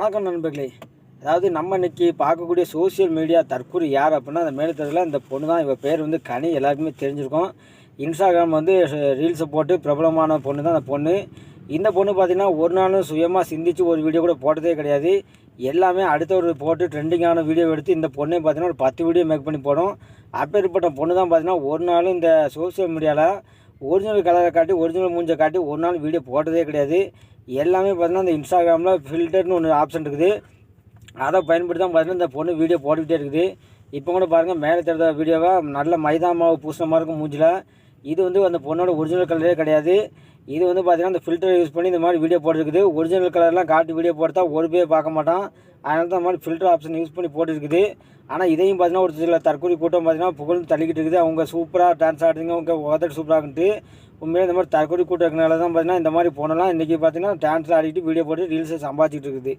வணக்கம் நண்பர்களே. அதாவது நம்ம இன்னைக்கு பார்க்கக்கூடிய சோசியல் மீடியா தற்கூரி யார் அப்படின்னா, அந்த மேலத்தரத்தில் இந்த பொண்ணு தான். இவ பேர் வந்து கனி. எல்லாருக்குமே தெரிஞ்சிருக்கும். இன்ஸ்டாகிராம் வந்து ரீல்ஸை போட்டு பிரபலமான பொண்ணு தான் அந்த பொண்ணு. இந்த பொண்ணு பார்த்தீங்கன்னா ஒரு நாளும் சுயமாக சிந்திச்சு ஒரு வீடியோ கூட போட்டதே கிடையாது. எல்லாமே அடுத்தவர் போட்டு ட்ரெண்டிங்கான வீடியோ எடுத்து இந்த பொண்ணே பார்த்தீங்கன்னா ஒரு 10 வீடியோ மேக் பண்ணி போடும். அப்பேற்பட்ட பொண்ணு தான் பார்த்தீங்கன்னா ஒரு நாளும் இந்த சோசியல் மீடியாவில் ஒரிஜினல் கலரை காட்டி ஒரிஜினல் மூஞ்சை காட்டி ஒரு நாள் வீடியோ போட்டதே கிடையாது. எல்லாமே பார்த்தீங்கன்னா இந்த இன்ஸ்டாகிராமில் ஃபில்டர்னு ஒன்று ஆப்ஷன் இருக்குது. அதை பயன்படுத்தி தான் பார்த்தீங்கன்னா இந்த பொண்ணு வீடியோ போட்டுக்கிட்டே இருக்குது. இப்போ கூட பாருங்கள், மேலே தெரிந்த வீடியோவை நல்ல மைதா மாவு பூசின மாதிரி இருக்கும் மூஞ்சில். இது வந்து அந்த பொண்ணோட ஒரிஜினல் கலரே கிடையாது. இது வந்து பார்த்தீங்கன்னா இந்த ஃபில்டரை யூஸ் பண்ணி இந்த மாதிரி வீடியோ போட்டுருக்குது. ஒரிஜினல் கலர்லாம் காட்டி வீடியோ போட்டா ஒரு பேர் பார்க்க மாட்டான். அதனால தான் இந்த மாதிரி ஃபில்டர் ஆப்ஷன் யூஸ் பண்ணி போட்டுருக்குது. ஆனால் இதையும் பார்த்தீங்கன்னா ஒரு சில தற்கொலை கூட்டம் பார்த்தீங்கன்னா புகழ்ந்து தள்ளிக்கிட்டு இருக்குது. அவங்க சூப்பராக டான்ஸ் ஆடுறீங்க, அவங்க உதட்டு சூப்பராகுன்ட்டு. உண்மையிலே இந்த மாதிரி தற்கொலை கூட்டம் இருக்கனால தான் பார்த்தீங்கன்னா இந்த மாதிரி போனலாம் இன்றைக்கி பார்த்தீங்கன்னா டான்ஸ் ஆடிட்டு வீடியோ போட்டு ரீல்ஸை சம்பாதிச்சிட்டு இருக்குது.